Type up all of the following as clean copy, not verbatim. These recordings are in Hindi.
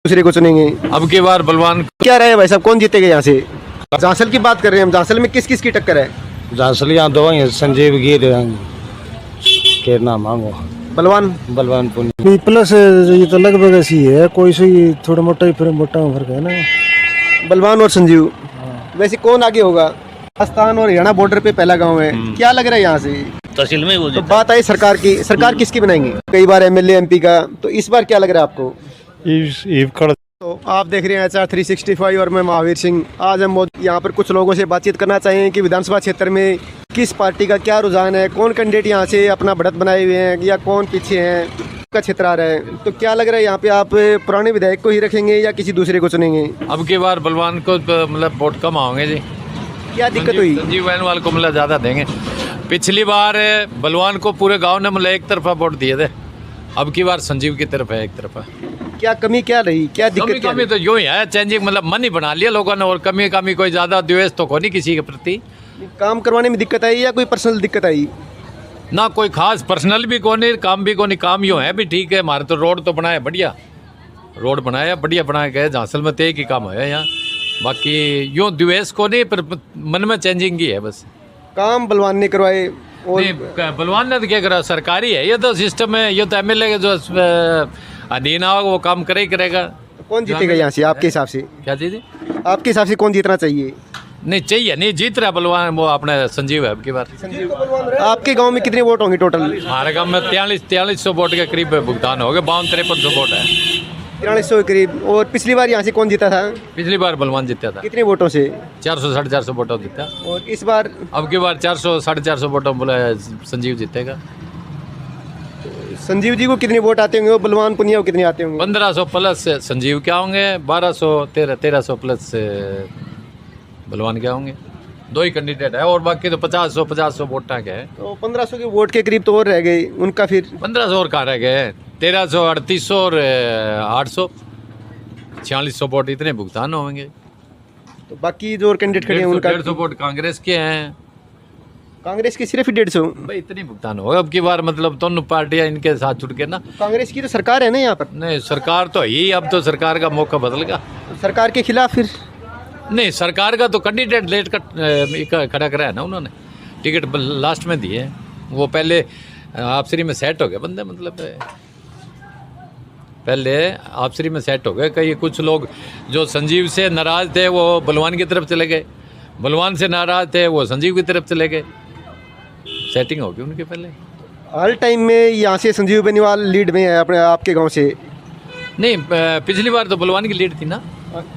दूसरे को चुनेंगे? अब की बार बलवान क्या रहे भाई साहब, कौन जीतेगा यहाँ से? झांसल की बात कर रहे हैं हम, झांसल में किस किस की टक्कर है? झांसल यहाँ दो हैं, संजीव गिर के नाम मांगो, बलवान बलवान पुनिया प्लस ये तो लगभग ऐसी है, कोई सी थोड़ा मोटा ही फिर मोटा फर्क है ना। बलवान और संजीव, वैसे कौन आगे होगा? राजस्थान और हरियाणा बॉर्डर पे पहला गांव है, क्या लग रहा है यहाँ से? तहसील में वो तो बात आई सरकार की, सरकार किसकी बनाएंगे? कई बार एमएलए एमपी का, तो इस बार क्या लग रहा है आपको? तो आप देख रहे हैं HR 365 और मैं महावीर सिंह। आज हम यहाँ पर कुछ लोगों से बातचीत करना चाहेंगे कि विधानसभा क्षेत्र में किस पार्टी का क्या रुझान है, कौन कैंडिडेट यहाँ से अपना बढ़त बनाए हुए हैं या कौन पीछे हैं, का क्षेत्र आ रहा है। तो क्या लग रहा है यहाँ पे, आप पुराने विधायक को ही रखेंगे या किसी दूसरे को चुनेंगे? अब की बार बलवान को मतलब वोट कम आओगे जी। क्या दिक्कत हुई? संजीव बैनवाल को मतलब ज़्यादा देंगे। पिछली बार बलवान को पूरे गांव ने मतलब एक तरफा वोट दिए थे, अब की बार संजीव की तरफ है एक तरफा। क्या कमी क्या रही, क्या दिक्कत? कमी तो यूँ ही है, चेंजिंग मतलब मन ही बना लिया लोगों ने, और कमी कोई ज़्यादा द्वेष तो को नहीं किसी के प्रति। काम करवाने में दिक्कत आई या कोई पर्सनल दिक्कत आई? ना कोई खास पर्सनल भी को नहीं, काम भी को नहीं। काम यूँ है भी ठीक है, हमारे तो रोड तो बनाया बढ़िया, रोड बनाया बढ़िया बनाया गया झांसल में, तेज ही काम है यहाँ। बाकी यूँ द्वेष को नहीं, पर मन में चेंजिंग ही है बस। काम बलवान ने करवाए और नहीं, बलवान ने तो क्या करा, सरकारी है ये तो सिस्टम है, ये तो एमएलए जो अधीन होगा वो काम करे ही करेगा। कौन जीतेगा यहाँ से आपके हिसाब से? क्या चीज़? आपके हिसाब से कौन जीतना चाहिए? नहीं चाहिए, नहीं जीत रहा बलवान, वो अपने संजीव है अब की बार। आपके गांव में कितने वोट होंगे टोटल? हमारे गांव में 4300 वोट के करीब भुगतान हो गए, 52-5300 वोट है, 4300 के करीब। और पिछली बार यहाँ से कौन जीता था? पिछली बार बलवान जीता था, कितने वोटों से? 400-450 वोटों जीता। और इस बार? अब की बार 400-450 वोटों बोला संजीव जीतेगा। संजीव जी को कितने वोट आते होंगे, बलवान पुनिया को कितने आते होंगे? 1500 प्लस संजीव क्या होंगे, 1300 प्लस बलवान क्या होंगे। दो ही कैंडिडेट है और बाकी तो 50-100 वोट के हैं। तो 1500 के वोट के करीब तो और रह गए उनका, फिर 1500 और कहाँ रह गए, 1300, 3800 और 800, 4600 वोट इतने भुगतान होंगे। तो बाकी जो और कैंडिडेट खड़े हैं उनका 150 वोट कांग्रेस के हैं। कांग्रेस की सिर्फ 150? भाई इतनी भुगतान होगा अब की बार, मतलब दोनों पार्टियां इनके साथ जुड़ के ना। कांग्रेस की तो सरकार है ना यहाँ पर? नहीं सरकार तो ही, अब तो सरकार का मौका बदल गया। सरकार के खिलाफ फिर? नहीं सरकार का तो कैंडिडेट लेट का खड़ा कराया ना उन्होंने, टिकट लास्ट में दिए, वो पहले आपसरी में सेट हो गए बंदे, मतलब पहले आपसरी में सेट हो गए। कई कुछ लोग जो संजीव से नाराज थे वो बलवान की तरफ चले गए, बलवान से नाराज थे वो संजीव की तरफ चले गए, सेटिंग हो गई उनके पहले। हर टाइम में यहाँ से संजीव बेनीवाल लीड में है अपने आपके गांव से? नहीं पिछली बार तो बलवान की लीड थी ना,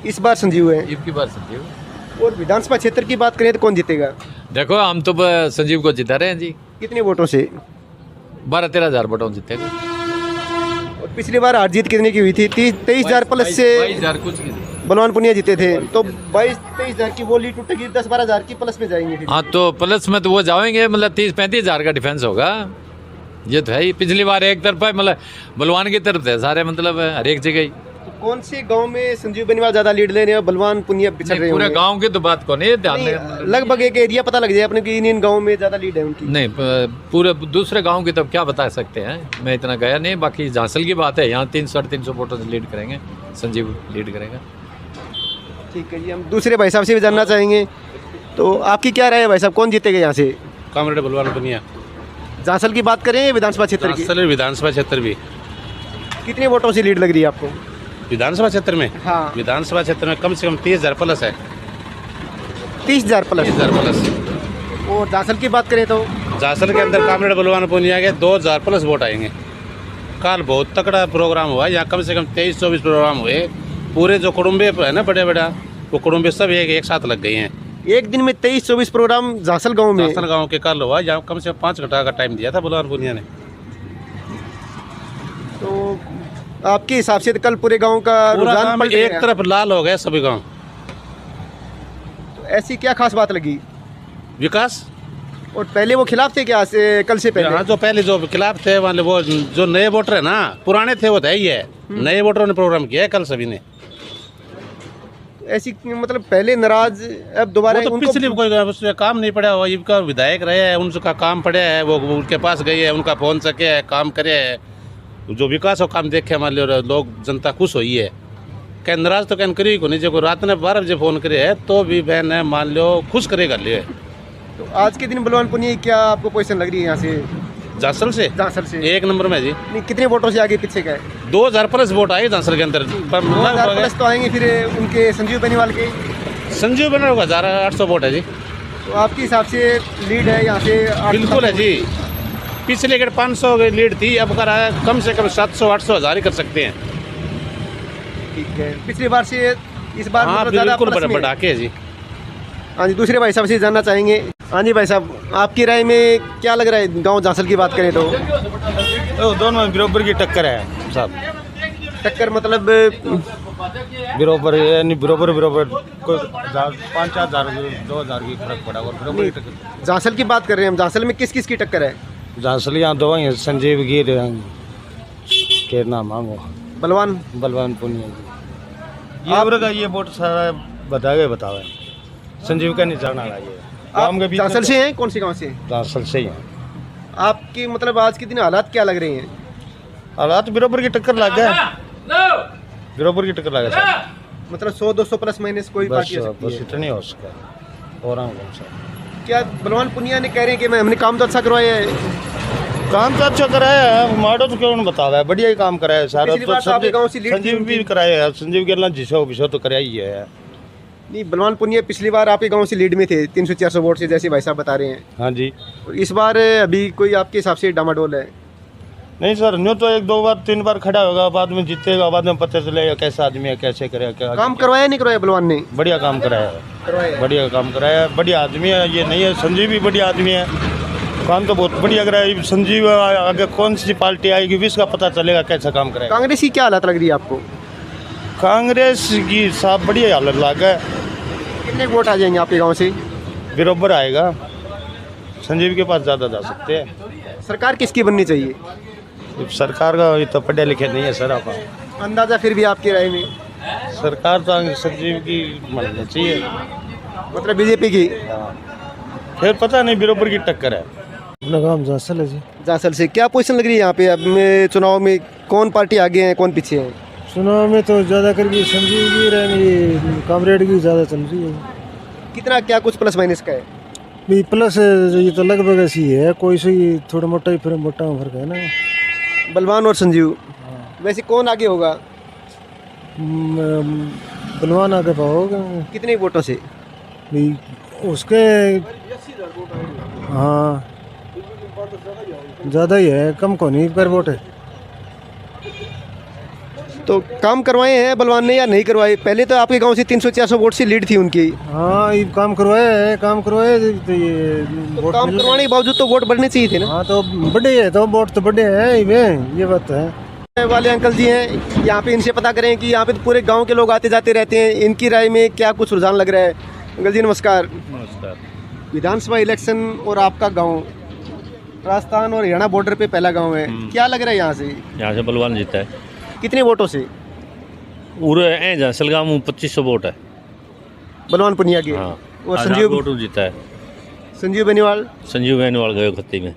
इस बार संजीव है। इसकी बार संजीव। और विधानसभा क्षेत्र की बात करें तो कौन जीतेगा? देखो हम तो संजीव को जिता रहे हैं जी। कितने वोटों से? 12-13 हज़ार वोटों जीतेगा। और पिछली बार हार जीत कितने की हुई थी? 23 हज़ार प्लस से 22 हज़ार कुछ की। बलवान पुनिया जीते थे, तो 22-23 हज़ार की वो लीड टूटेगी, 10-12 हज़ार की प्लस में जाएंगे फिर। हाँ तो प्लस में तो वो जाएंगे, मतलब 30-35 हज़ार का डिफेंस होगा, ये तो है ही। पिछली बार एक तरफा मतलब बलवान की तरफ थे सारे, मतलब हर एक जगह ही। तो कौन से गांव में संजीव बेनीवाल ज्यादा लीड ले रहे हैं, बलवान पुनिया पिछड़ रहे हैं? पूरे गांव की तो बात को नहीं ध्यान में, लगभग एक एरिया पता लग जाए अपने कि इन गांव में ज्यादा लीड है उनकी। नहीं पूरे दूसरे गांव की तो क्या बता सकते हैं, मैं इतना गया नहीं। बाकी झांसल की बात है, यहाँ 300-350 वोटों से लीड करेंगे, संजीव लीड करेगा। ठीक है जी, हम दूसरे भाई साहब से भी जानना चाहेंगे। तो आपकी क्या राय है भाई साहब, कौन जीतेगा यहाँ से? कामरेड बलवान पुनिया। झांसल की बात करें विधानसभा क्षेत्र की? विधानसभा क्षेत्र भी कितने वोटों से लीड लग रही है आपको विधानसभा क्षेत्र में? हाँ विधानसभा क्षेत्र में कम से कम 30,000 प्लस है। 30,000 प्लस? 30,000 प्लस। और झांसल की बात करें तो? झांसल के अंदर कामरेड बलवान पुनिया के 2,000 प्लस वोट आएंगे। कल बहुत तगड़ा प्रोग्राम हुआ, यहाँ कम से कम 23-24 प्रोग्राम हुए। पूरे जो कुटुंबे है ना बड़े बड़ा, वो कुटुंबे सब एक साथ लग गए हैं। एक दिन में 23-24 प्रोग्राम झांसल गांव में? झांसल गांव के कल हुआ, यहाँ कम से कम 5 घंटा का टाइम दिया था बलवान पुनिया ने। तो आपके हिसाब से तो कल पूरे गांव का रुझान पलट एक गया। तरफ लाल हो गए सभी गांव। तो ऐसी क्या खास बात लगी? विकास। और पहले वो खिलाफ थे क्या से, कल से पहले? हाँ जो पहले जो खिलाफ थे वाले, वो जो नए वोटर है ना, पुराने थे वो तो ही है, नए वोटरों ने प्रोग्राम किया है कल सभी ने। ऐसी मतलब पहले नाराज, अब दोबारा तो पिछले कोई उसका काम नहीं पड़ा, वो इनका विधायक रहे हैं, उनका काम पड़े है, वो उनके पास गए हैं, उनका फोन सके है, काम करे है, जो विकास और काम देखे हमारे लोग जनता खुश हुई है। केंद्राज तो कैन करी को नहीं, जो रात ने 12 बजे फोन करे है तो भी बहन है मान लो खुश करेगा लिए। तो आज के दिन बलवान पुनिया क्या आपको पोजीशन लग रही है यहाँ से? जांसल से जांसल से 1 नंबर में जी। नहीं, कितने वोटों से आगे पीछे का है? 2000 प्लस वोट आए जांसल के अंदर। 2000 प्लस तो आएंगे। फिर उनके संजीव बेनीवाल के संजीव बेनीवाल का 1800 वोट है जी। तो आपके हिसाब से लीड है यहाँ से? बिल्कुल है जी। पिछले के 500 की लीड थी, अब कर कम से कम 700-800 हज़ार ही कर सकते हैं। ठीक है, पिछली बार से इस बार हाँ मतलब ज़्यादा बिल्कुल प्लस में है। बढ़ा के जी। हाँ जी, दूसरे भाई साहब से जानना चाहेंगे। हाँ जी भाई साहब, आपकी राय में क्या लग रहा है गांव जांसल की बात करें तो? दोनों बराबर की टक्कर है साहब। टक्कर मतलब बराबर यानी बराबर कोई 5-4 हज़ार 2,000 की फर्क पड़ा और बराबर की टक्कर। जांसल की बात कर रहे हैं हम। जांसल में किस किस की टक्कर है? जांसल यहाँ दो हैं, संजीव गिर के नाम मांगो, बलवान पुनिया जी। ये का ये वोट सारा बतावे संजीव का नहीं जाना है। ये गाँव के बीच जांसल से हैं? कौन से गांव से? जांसल से ही है। आपकी मतलब आज के दिन हालात क्या लग रहे हैं? हालात बराबर की टक्कर लग गया, बराबर की टक्कर लग गया। मतलब 100-200 प्लस माइनस कोई पार्टी हो सकती बस है। इतना हो सका। और क्या बलवान पुनिया ने कह रहे हैं कि हमने काम तो अच्छा करवाया है? काम तो अच्छा कराया है, माडो तो क्यों नहीं बतावा है, बढ़िया ही काम कराया है सारा। पिछली बार तो आपके गांव से लीड थी संजीव भी उनकी। कराया है, संजीव के अल्लाह जिसो तो कराया ही है। नहीं, बलवान पुनिया पिछली बार आपके गांव से लीड में थे 300-400 वोट से, जैसे भाई साहब बता रहे हैं। हाँ जी। और इस बार अभी कोई आपके हिसाब से डामाडोल है? नहीं सर, न्यू तो 1-2 बार 3 बार खड़ा होगा, बाद में जीतेगा, बाद में पता चलेगा कैसा आदमी है, कैसे करेगा, क्या काम करवाया नहीं करवाया बलवान ने? बढ़िया काम कराया है, करवाया। बढ़िया काम कराया है, बढ़िया आदमी है। ये नहीं है, संजीव भी बढ़िया आदमी है, काम तो बहुत बढ़िया कराया। संजीव आगे कौन सी पार्टी आएगी भी इसका पता चलेगा कैसा काम कराएगा। कांग्रेस की क्या हालत लग रही है आपको? कांग्रेस की साहब बढ़िया हालत लग है, कितने वोट आ जाएंगे आपके गांव से? बराबर आएगा, संजीव के पास ज़्यादा जा सकते हैं। सरकार किसकी बननी चाहिए? सरकार का ये तो पढ़े लिखे नहीं है सर, आप अंदाजा फिर भी आपकी राय में? सरकार तो संजीव की बननी चाहिए। मतलब बीजेपी की? फिर पता नहीं, बराबर की टक्कर है। अपना काम जांसल है जी। जांसल से क्या पोजीशन लग रही है यहाँ पे? अब में चुनाव में कौन पार्टी आगे है, कौन पीछे है? चुनाव में तो ज़्यादा करके संजीव की रहनी, कामरेड की ज़्यादा चल रही है। कितना क्या कुछ प्लस माइनस का है? भी प्लस ये तो लगभग ऐसी है, कोई सी थोड़ा मोटा ही फिर मोटा फर्क है ना। बलवान और संजीव, वैसे कौन आगे होगा? बलवान आगे पाओगे कितने वोटों से? भी उसके। हाँ ज़्यादा ही है, कम को नहीं पर वोट है। तो काम करवाए हैं बलवान ने या नहीं करवाए? पहले तो आपके गांव से 300-400 वोट से लीड थी उनकी। हाँ ये काम करवाया है, काम करवाए तो ये तो वोट काम मिल- करवाने के बावजूद तो वोट बढ़ने चाहिए थे ना। हाँ तो बड़े है, तो वोट तो बड़े है, ये बात है। वाले अंकल जी हैं यहाँ पे, इनसे पता करें कि यहाँ पे तो पूरे गांव के लोग आते जाते रहते हैं, इनकी राय में क्या कुछ रुझान लग रहा है। अंकल जी नमस्कार। नमस्कार। विधानसभा इलेक्शन और आपका गांव राजस्थान और हरियाणा बॉर्डर पे पहला गांव है, क्या लग रहा है यहाँ से? यहाँ से बलवान जीता है। कितने वोटों से? पूरे ऐ जांसलगांव में 2500 वोट है। बलवान पुनिया के? हाँ, और आजाद संजीव वोट जीता है। संजीव बेनीवाल? संजीव बेनीवाल गए खत्ती में।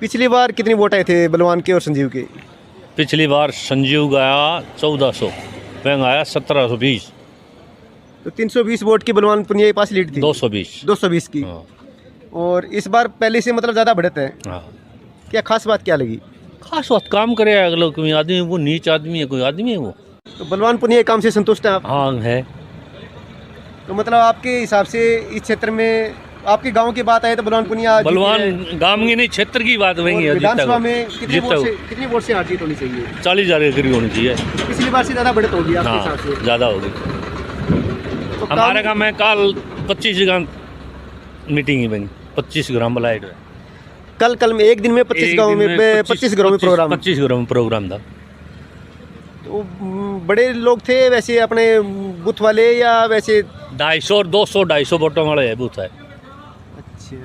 पिछली बार कितने वोट आए थे बलवान के और संजीव के? पिछली बार संजीव गया 1400, वह आया 1720। तो 320 वोट की बलवान पुनिया के पास लीड थी। 220 की। हाँ, और इस बार पहले से मतलब ज़्यादा बढ़त है। हाँ। क्या खास बात क्या लगी? खास बात काम करे अगले कोई आदमी, वो नीच आदमी है, कोई आदमी है वो। तो बलवान पुनिया के काम से संतुष्ट हैं आप? हाँ है। तो मतलब आपके हिसाब से इस क्षेत्र में आपके गांव की बात आए तो बलवान पुनिया बलवान गांव की नहीं, क्षेत्र की बात वही है। विधानसभा में कितने वोट से हार जीत होनी चाहिए? 40,000 के करीब होनी चाहिए। पिछली बार से ज़्यादा बढ़त होगी आपके हाँ, हिसाब से? ज़्यादा होगी। तो हमारे गाँव में कल 25 ग्राम मीटिंग ही बनी, 25 ग्राम बुलाए गए। कल में एक दिन में 25 गाँव में 25 घरों में प्रोग्राम? 25 ग्राम प्रोग्राम था। तो बड़े लोग थे वैसे अपने बूथ वाले या वैसे? 250 और 200-250 वोटों वाले है बूथ है। अच्छा,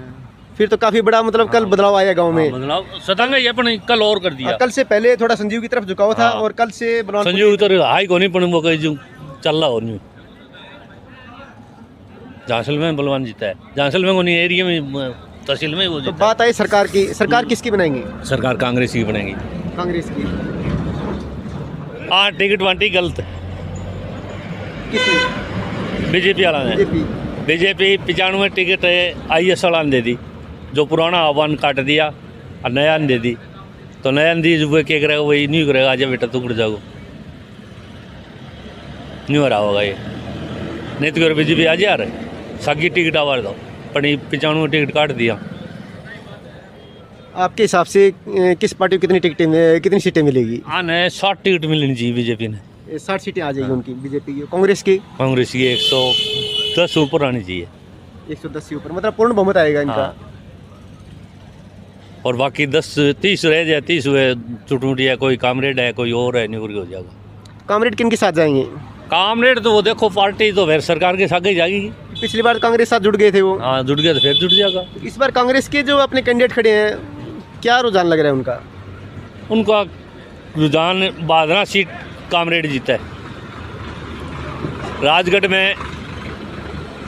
फिर तो काफ़ी बड़ा मतलब कल बदलाव आया गांव में। बदलाव सतांगा ये अपन कल और कर दिया। कल से पहले थोड़ा संजीव की तरफ झुकाव था हाँ। और कल से बलवान संजीव तो हाई को नहीं पड़े, वो कहीं जो चल रहा हो नहीं। झांसल में बलवान जीता है, झांसल में नहीं, एरिया में तहसील में वो तो जीता बात आई सरकार की, सरकार किसकी बनाएंगे? है। सरकार कांग्रेस की बनेगी। कांग्रेस की। हाँ टिकट वांटी गलत किसने? बीजेपी वाला ने बीजेपी। बीजेपी 95 टिकट IS वाला ने दे दी, जो पुराना आह्वान काट दिया और नया ने दे दी। तो नया ने दी जो वो क्या करेगा, वही नहीं करेगा। आजा बेटा तू उड़ जाओ, नहीं हो रहा होगा ये। नहीं तो कर बीजेपी आज यार सागी टिकट आवार दो, पर 95 टिकट काट दिया। आपके हिसाब से किस पार्टी को कितनी सीटें मिलेगी? हाँ नए 60 टिकट मिलनी चाहिए बीजेपी ने। 60 सीटें आ जाएगी उनकी, बीजेपी की। कांग्रेस की? कांग्रेस की 110 ऊपर आनी चाहिए। 110 से ऊपर, मतलब पूर्ण बहुमत आएगा इनका। हाँ। और बाकी 10-30 रह जाए, 30 हुए चुटमुटी है, कोई कामरेड है, कोई और है, नहीं हो जाएगा। कामरेड किन के साथ जाएंगे? कामरेड तो वो देखो पार्टी तो फिर सरकार के साथ ही जाएगी। पिछली बार कांग्रेस साथ जुड़ गए थे वो। हाँ जुड़ गया तो फिर जुड़ जाएगा। इस बार कांग्रेस के जो अपने कैंडिडेट खड़े हैं, क्या रुझान लग रहा है उनका? उनका रुझान बादरा सीट कामरेड जीता है। राजगढ़ में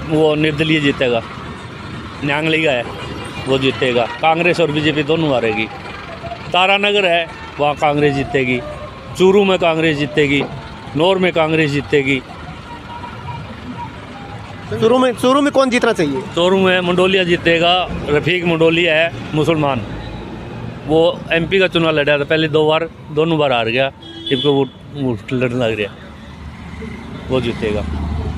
वो निर्दलीय जीतेगा, न्यांगली का है वो जीतेगा। कांग्रेस और बीजेपी दोनों हारेगी। तारानगर है वहाँ कांग्रेस जीतेगी, चूरू में कांग्रेस जीतेगी, नौर में कांग्रेस जीतेगी। चूरू में कौन जीतना चाहिए? चूरू में मंडोलिया जीतेगा। रफीक मंडोलिया है मुसलमान, वो MP का चुनाव लड़ा था पहले 2 बार, दोनों बार हार गया। इनको वो लड़ने लग रहा, वो जीतेगा।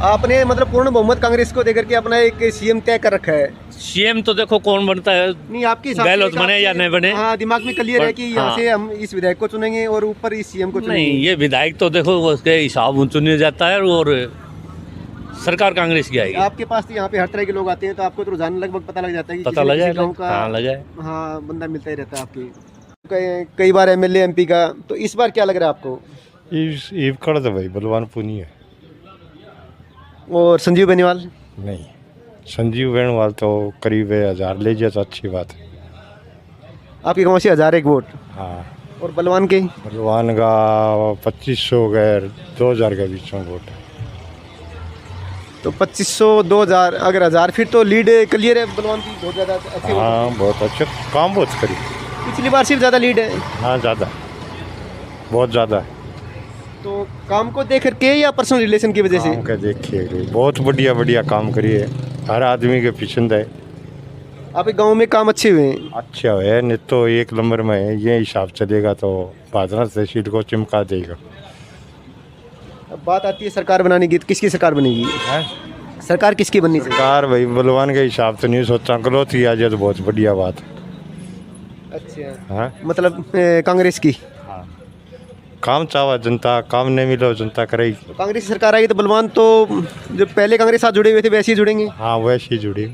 आपने मतलब पूर्ण बहुमत कांग्रेस को देकर के अपना एक CM तय कर रखा है। CM तो देखो कौन बनता है, नहीं आपकी हिसाब से गहलोत बने या नहीं बने। हाँ, दिमाग में क्लियर है कि यहाँ हाँ। से हम इस विधायक को चुनेंगे और ऊपर इस CM को चुनेंगे। नहीं ये विधायक तो देखो उसके हिसाब चुना जाता है और सरकार कांग्रेस की आएगी। आपके पास तो यहाँ पे हर तरह के लोग आते हैं, तो आपको तो रुझान लगभग पता लग जाता है कि पता किसी न लगा किसी गाँव का हाँ लगा है। हाँ बंदा मिलता ही रहता है आपके। कई बार MLA MP का, तो इस बार क्या लग रहा है आपको? कर दो भाई बलवान पुनी है। और संजीव बेनीवाल? नहीं, संजीव बेनीवाल तो करीब 1000 ले जाए तो अच्छी बात है। आपके गाँव से 1001 वोट। हाँ, और बलवान के? बलवान का 2500 गए 2000 के बीच में वोट है। तो 2500 2000, अगर 1000 फिर तो लीड क्लियर है बलवान की, बहुत ज़्यादा अच्छी। हाँ बहुत अच्छे काम बहुत करी। पिछली बार सिर्फ ज़्यादा लीड है? हाँ ज़्यादा, बहुत ज़्यादा है। तो काम को देख करके या पर्सनल रिलेशन की वजह से? काम के देखिए बहुत बढ़िया बढ़िया काम करिए, हर आदमी के पसंद है। आपके गांव में काम अच्छे हुए हैं? अच्छा है, नहीं तो 1 नंबर में है। ये हिसाब चलेगा तो भादरा तहसील को चिमका देगा। अब बात आती है सरकार बनाने की, तो किसकी सरकार बनेगी? सरकार किसकी बननी चाहिए? सरकार भाई बलवान के हिसाब से नहीं सोचा, गलत ही आ जाए तो बहुत बढ़िया बात है। अच्छा हाँ मतलब कांग्रेस की? काम चावा जनता, काम नहीं मिला जनता करेगी। कांग्रेस की सरकार आएगी तो बलवान तो जो पहले कांग्रेस साथ जुड़े हुए थे वैसे ही जुड़ेंगे? हाँ वैसे ही जुड़ी।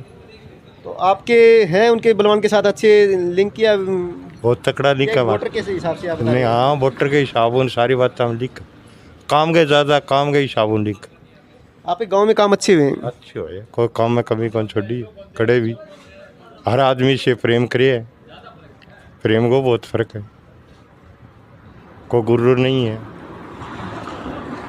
तो आपके हैं उनके बलवान के साथ अच्छे लिंक, या बहुत तकड़ा लिंक है वोटर के हिसाब से आप बता नहीं। रहे हैं? हाँ वोटर के हिसाब उन सारी बात हम लिख, काम के ज़्यादा काम के हिसाब उन लिख। आपके गांव में काम अच्छे हुए हैं? अच्छे हो, कोई काम में कमी कौन छोड़ी, कड़े भी हर आदमी से प्रेम करे। प्रेम को बहुत फर्क है, कोई गुरूर नहीं है,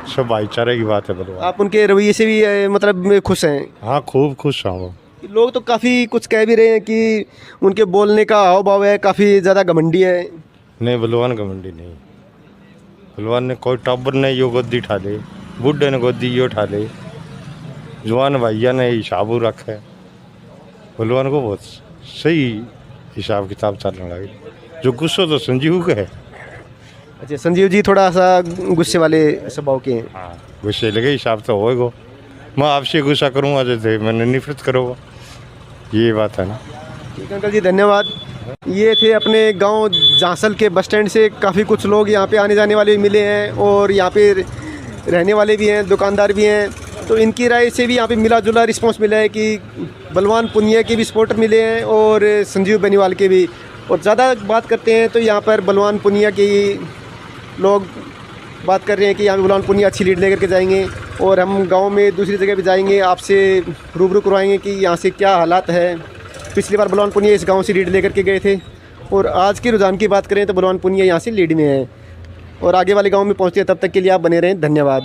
सब भाईचारे की बात है। बलवान आप उनके रवैये से भी मतलब खुश हैं? हाँ खूब खुश हूँ। लोग तो काफ़ी कुछ कह भी रहे हैं कि उनके बोलने का हाव भाव है काफ़ी ज़्यादा घमंडी है। नहीं बलवान का मंडी नहीं, बलवान ने कोई टब्बर ने यो गोदी उठा ले, बुढ़े ने गोदी ये उठा ले, जवान भैया ने हिसाब रखा है। बलवान को बहुत सही हिसाब किताब चलने लगे। जो गुस्सा तो संजीव का है। अच्छा, संजीव जी थोड़ा सा गुस्से वाले स्वभाव के हैं। हाँ गुस्से लगे हिसाब तो होएगा। मैं आपसे गुस्सा करूँगा जैसे मैंने नफरत करूँगा, ये बात है ना। ठीक है अंकल जी, धन्यवाद। ये थे अपने गांव जांसल के बस स्टैंड से काफ़ी कुछ लोग यहाँ पे आने जाने वाले मिले हैं और यहाँ पे रहने वाले भी हैं, दुकानदार भी हैं। तो इनकी राय से भी यहाँ पे मिला जुला रिस्पांस मिला है कि बलवान पुनिया के भी सपोर्टर मिले हैं और संजीव बेनीवाल के भी। और ज़्यादा बात करते हैं तो यहाँ पर बलवान पुनिया के लोग बात कर रहे हैं कि यहाँ पे बलवान पुनिया अच्छी लीड लेकर के जाएंगे। और हम गांव में दूसरी जगह भी जाएंगे, आपसे रूबरू करवाएंगे कि यहाँ से क्या हालात है। पिछली बार बलवान पुनिया इस गांव से लीड लेकर के गए थे और आज के रुझान की बात करें तो बलवान पुनिया यहाँ से लीड में है और आगे वाले गांव में पहुँचते हैं। तब तक के लिए आप बने रहें, धन्यवाद।